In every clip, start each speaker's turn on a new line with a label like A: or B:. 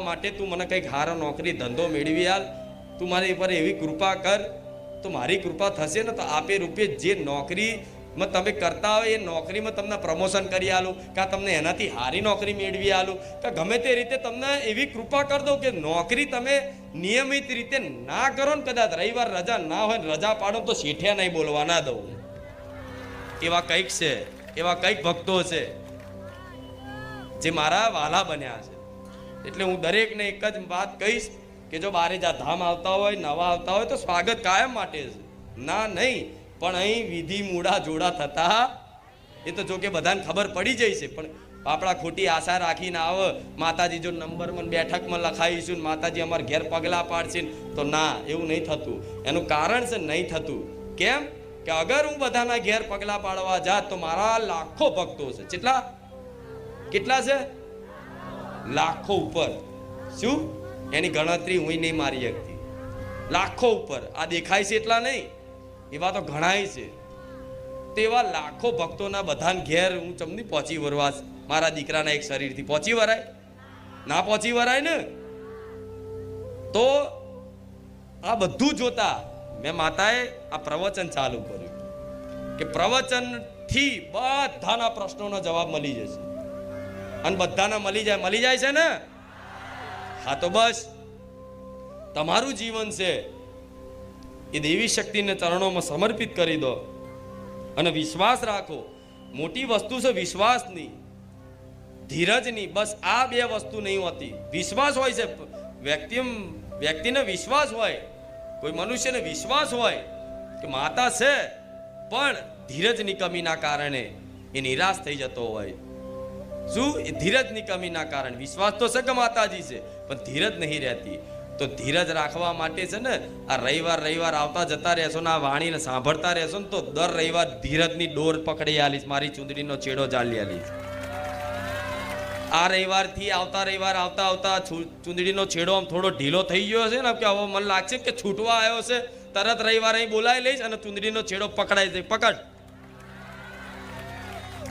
A: માટે તું મને કંઈક હારો નોકરી ધંધો મેળવી આલ, તું મારી પર એવી કૃપા કર તો મારી કૃપા થશે ને તો આપે રૂપે જે નોકરીમાં તમે કરતા હોય એ નોકરીમાં તમને પ્રમોશન કરી આલું, કાં તમને એનાથી સારી નોકરી મેળવી આલું, કાં ગમે તે રીતે તમને એવી કૃપા કરી દઉં કે નોકરી તમે નિયમિત રીતે ના કરો ને, કદાચ રવિવાર રજા ના હોય રજા પાડો તો શેઠિયા નહીં બોલવા ના દઉં. એવા કંઈક છે, એવા કંઈક ભક્તો છે જે મારા વાલા બન્યા છે. એટલે હું દરેકને એક જ વાત કહીશ કે જો બારેજા ધામ આવતા હોય, નવા આવતા હોય તો સ્વાગત કાયમ માટે છે, ના નહીં. પણ અહીં વિધિ મૂડા જોડા થતા એ તો જો કે બધાને ખબર પડી જાય છે, પણ આપણા ખોટી આશા રાખીને આવે માતાજી જો નંબરમાં બેઠકમાં લખાવીશું ને માતાજી અમારા ઘેર પગલા પાડશે તો ના, એવું નહીં થતું. એનું કારણ છે નહીં થતું. કેમ કે અગર હું બધાના ઘેર પગલા પાડવા જાત તો મારા લાખો ભક્તો છે. કેટલા છે? લાખો ઉપર. શું એની ગણતરી હું નહીં મારી શકતી. લાખો ઉપર. આ દેખાય છે એટલા નહીં, એવા તો ઘણાય છે. તેવા લાખો ભક્તોના બધાને ઘેર હું ચમની પહોંચી વરવા મારા દીકરાના એક શરીરથી પહોંચી વરાય? ના પહોંચી વરાય ને. તો આ બધું જોતા મેં માતાએ આ પ્રવચન ચાલુ કર્યું કે પ્રવચનથી બધાના પ્રશ્નોનો જવાબ મળી જશે. અને બધાના મળી જાય છે ને? હા, તો બસ તમારું જીવન છે એ દેવી શક્તિને ચરણોમાં સમર્પિત કરી દો અને વિશ્વાસ રાખો. મોટી વસ્તુ છે વિશ્વાસની, ધીરજની. બસ આ બે વસ્તુ નહીં હોતી. વિશ્વાસ હોય છે, વ્યક્તિને વિશ્વાસ હોય, કોઈ મનુષ્યને વિશ્વાસ હોય કે માતા છે, પણ ધીરજની કમીના કારણે એ નિરાશ થઈ જતો હોય. શું? એ ધીરજની કમીના કારણે. વિશ્વાસ તો છે કે માતાજી છે, પણ ધીરજ નહીં રહેતી. તો ધીરજ રાખવા માટે છે ને આ રવિવાર આવતા જતા રહેશો ને આ વાણીને સાંભળતા રહેશો ને તો દર રવિવાર ધીરજની ડોર પકડી આલીશ, મારી ચૂંદડીનો છેડો ચાલી આલીશ. આ રવિવારથી આવતા રવિવાર આવતા ચૂંદડીનો છેડો આમ થોડો ઢીલો થઈ ગયો છે ને કે હવે મને લાગશે કે છૂટવા આવ્યો છે, તરત રવિવાર અહીં બોલાવી લઈશ અને ચૂંદડીનો છેડો પકડાઈ જાય. પકડ.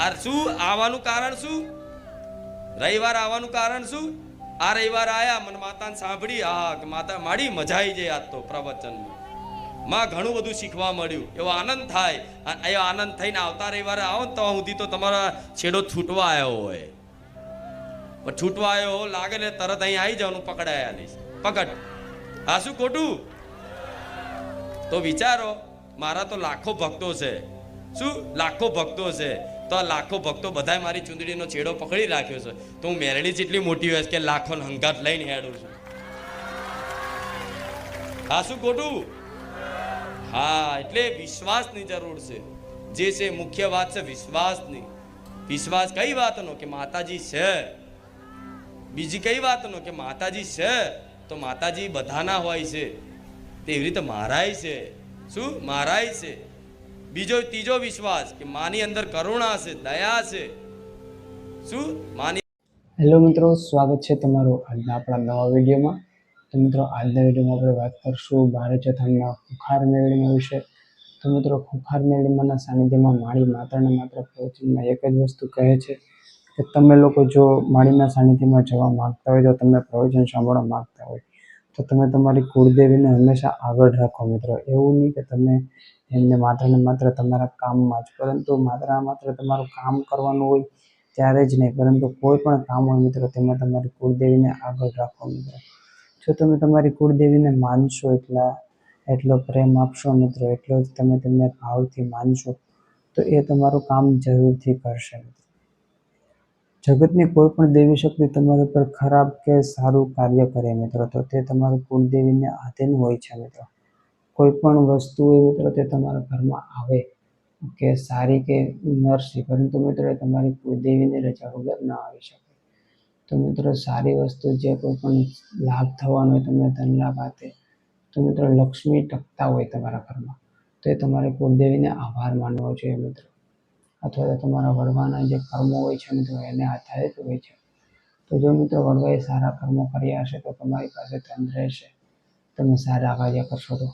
A: આ શું આવવાનું કારણ? શું રવિવાર આવવાનું કારણ? શું? આ રવિવાર આયા, મને માતાને સાંભળી, હા માતા માડી મજા આવી જાય. આજ તો પ્રવચનમાં ઘણું બધું શીખવા મળ્યું, એવો આનંદ થાય. એવો આનંદ થઈને આવતા રવિવારે આવો ને તો સુધી તો તમારા છેડો છૂટવા આવ્યો હોય, પણ છૂટવા આવ્યો લાગે ને તરત અહીં આવી જવાનું, પકડાયા નહીં. પકડ. હા, શું ખોટું? તો વિચારો, મારા તો લાખો ભક્તો છે. શું? લાખો ભક્તો છે. તો આ લાખો ભક્તો બધાય મારી ચૂંદડીનો છેડો પકડી રાખ્યો છે. તો હું મેરડી જેટલી મોટી હોય કે લાખો હંગાત લઈને હેડું છું. હા, શું ખોટું? હા, એટલે વિશ્વાસની જરૂર છે. જે છે મુખ્ય વાત છે વિશ્વાસની. વિશ્વાસ કઈ વાતનો? કે માતાજી છે. બીજી કઈ વાતનો? કે માતાજી છે તો માતાજી બધાના હોય છે, તેવી રીતે મારાય છે. શું? મારાય છે. બીજો ત્રીજો વિશ્વાસ કે માની અંદર કરુણા છે, દયા છે. શું? માની.
B: હેલો મિત્રો, સ્વાગત છે તમારું આજના આપણા નવા વિડીયોમાં. તો મિત્રો, આજના વિડીયોમાં આપણે વાત કરશું બારેજા ધામના ખુખાર મેળવીના વિશે. તો મિત્રો, ખુખાર મેળવીમાંના સાનિધ્યમાં માળી માત્ર ને માત્ર પ્રવચનમાં એક જ વસ્તુ કહે છે કે તમે લોકો જો માળીના સાનિધ્યમાં જવા માંગતા હોય, જો તમે પ્રવચન સાંભળવા માંગતા હોય તો તમે તમારી કુળદેવીને હંમેશા આગળ રાખો. મિત્રો, એવું નહીં કે તમે એમને માત્ર ને માત્ર તમારા કામમાં જ, પરંતુ માત્ર તમારું કામ કરવાનું હોય ત્યારે જ નહીં, પરંતુ કોઈ પણ કામ હોય મિત્રો તેમાં તમારી કુળદેવીને આગળ રાખો. મિત્રો, જો તમે તમારી કુળદેવીને માનશો, એટલો પ્રેમ આપશો મિત્રો, એટલો જ તમે તેમને ભાવથી માનશો તો એ તમારું કામ જરૂરથી કરશે. જગતની કોઈ પણ દેવી શક્તિ તમારા પર ખરાબ કે સારું કાર્ય કરે મિત્રો તો તે તમારી કુળદેવીને આધીન હોય છે. મિત્રો, કોઈ પણ વસ્તુ હોય મિત્રો તે તમારા ઘરમાં આવે કે સારી કે નરસી, પરંતુ મિત્રો એ તમારી કુળદેવીની રજા વગર ના આવી શકે. તો મિત્રો, સારી વસ્તુ જે કોઈ પણ લાભ થવાનો હોય, તમને ધન લાભ આપે, તો મિત્રો લક્ષ્મી ટકતા હોય તમારા ઘરમાં તો એ તમારી કુળદેવીને આભાર માનવો જોઈએ મિત્રો. અથવા તો તમારા વડવાના જે કર્મો હોય છે મિત્રો એને આધારિત હોય છે. તો જો મિત્રો વડવાએ સારા કર્મો કર્યા હશે તો તમારી પાસે ધન રહેશે, તમે સારા કાર્ય કરશો તો.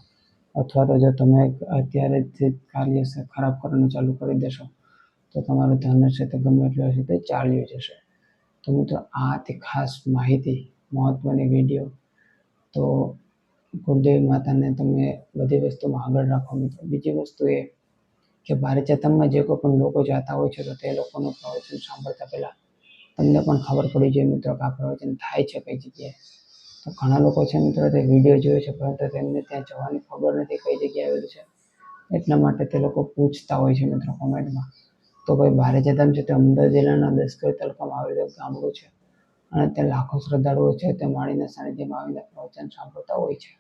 B: અથવા તો જો તમે અત્યારે જે કાર્ય છે ખરાબ કરવાનું ચાલુ કરી દેશો તો તમારું ધન હશે તો ગમે એટલું હશે તે ચાલ્યું જશે. તો મિત્રો, આ તે ખાસ માહિતી મહત્ત્વની વિડીયો. તો કુળદેવી માતાને તમે બધી વસ્તુમાં આગળ રાખો મિત્રો. બીજી વસ્તુ એ કે ભારચેતનમાં જે કોઈ પણ લોકો જાતા હોય છે તો તે લોકોનું પ્રવચન સાંભળતા પહેલાં તમને પણ ખબર પડી જોઈએ મિત્રો કે આ પ્રવચન થાય છે કઈ જગ્યાએ. તો ઘણા લોકો છે મિત્રો તે વિડીયો જોવે છે પરંતુ તેમને ત્યાં જવાની ખબર નથી કઈ જગ્યાએ આવેલું છે. એટલા માટે તે લોકો પૂછતા હોય છે મિત્રો કોમેન્ટમાં. તો ભાઈ ભારચેતમ છે તે અમદાવાદ જિલ્લાના દસકર તાલુકામાં આવેલું ગામડું છે અને તે લાખો શ્રદ્ધાળુઓ છે તે માળીના સાનિધ્યમાં આવીને પ્રવચન સાંભળતા હોય છે.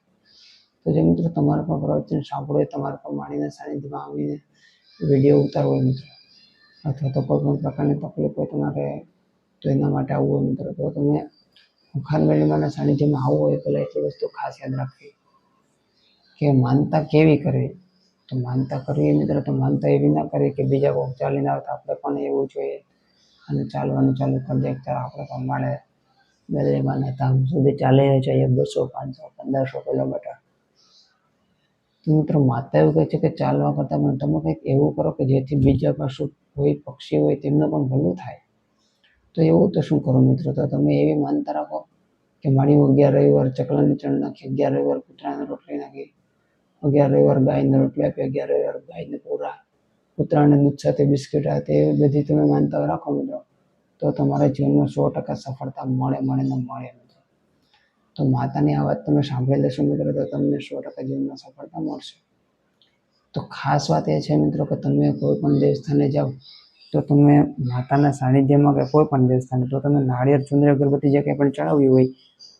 B: તો જે મિત્રો તમારે પણ પ્રવચન સાંભળવું હોય, તમારે પણ માળીના સાનિધ્યમાં આવીને વિડીયો ઉતારવો હોય મિત્રો, અથવા તો કોઈ પણ પ્રકારની તકલીફ હોય તમારે, તો એના માટે આવવું હોય મિત્રો, તો તમે ખુખાર મેળીમાના સાનિધ્યમાં આવવું હોય પહેલાં એટલી વસ્તુ ખાસ યાદ રાખવી કે માનતા કેવી કરવી. તો માનતા કરવી મિત્રો, તો માનતા એવી ના કરવી કે બીજા કોઈ ચાલીને આવતા આપણે પણ એવું જોઈએ અને ચાલવાનું ચાલુ કરી દે. ત્યારે આપણે પણ મળે મેળીમાના ધામ સુધી ચાલીને જઈએ 200, 500, 1500 કિલોમીટર. તો મિત્રો માતા એવું કહે છે કે ચાલવા કરતાં પણ તમે કંઈક એવું કરો કે જેથી બીજા પશુ હોય, પક્ષી હોય તેમને પણ ભલું થાય. તો એવું તો શું કરો મિત્રો? તો તમે એવી માનતા રાખો કે મારી 11 રવિવાર ચકલાની ચણ નાખી, 11 રવિવાર કૂતરાને રોટલી નાખી, 11 રવિવાર ગાયને રોટલી આપી, 11 રવિવાર ગાયને પૂરા, કૂતરાને દૂધ સાથે બિસ્કિટ આપે, એવી બધી તમે માનતા રાખો મિત્રો, તો તમારા જીવનમાં 100% સફળતા મળે મિત્રો. તો માતાની આ વાત તમે સાંભળી લેશો મિત્રો તો તમને 100% જીવનમાં સફળતા મળશે. તો ખાસ વાત એ છે મિત્રો કે તમે કોઈ પણ દેવસ્થાને જાઓ તો તમે માતાના સાનિધ્યમાં કે કોઈ પણ દેવસ્થાને તો તમે નાળિયેર, ચુંદડી, અગરબત્તી જે કંઈ પણ ચડાવ્યું હોય,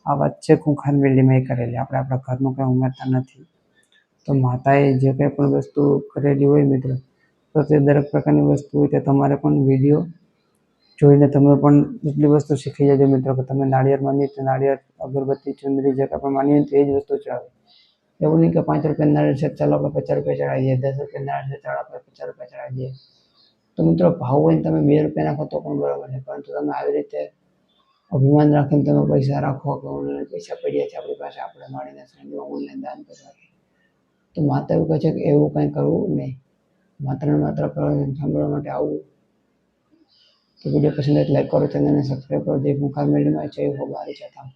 B: આ વાત છે ખુખાર મેળીમાં એ કરેલી, આપણે આપણા ઘરનું કંઈ ઉમેરતા નથી. તો માતાએ જે કંઈ પણ વસ્તુ કરેલી હોય મિત્રો, તો તે દરેક પ્રકારની વસ્તુ હોય તે તમારે પણ વિડીયો જોઈને તમે પણ એટલી વસ્તુ શીખી જજો મિત્રો કે તમે નાળિયેર માની તો નાળિયેર, અગરબત્તી, ચુંદડી જે કંઈ પણ માની હોય તો એ જ વસ્તુ ચડાવે. એવું નહીં કે 5 રૂપિયા નાળિયેર છે ચાલો આપણે 50 રૂપિયા ચડાવી દઈએ, 10 રૂપિયા નાળિયેર છે ચાલો આપણે 50 રૂપિયા ચડાવી દઈએ. તો મિત્રો ભાવ હોય ને તમે 2 રૂપિયા નાખો તો પણ બરાબર છે, પરંતુ તમે આવી રીતે અભિમાન રાખીને તમે પૈસા રાખો કે ઓનલાઈન પૈસા પડ્યા છે આપણી પાસે, આપણે માળીને સાનિધ્યમાં ઓનલાઈન દાન કરવા. તો માતા એવું કહે છે કે એવું કંઈ કરવું નહીં. માત્ર ને માત્ર પ્રવચન સાંભળવા માટે આવવું. તો વિડીયો પસંદ આવે લાઈક કરો, ચેનલને સબસ્ક્રાઈબ કરો. જય ખુખાર મેળીમાં, જય હો ભારચેતમ.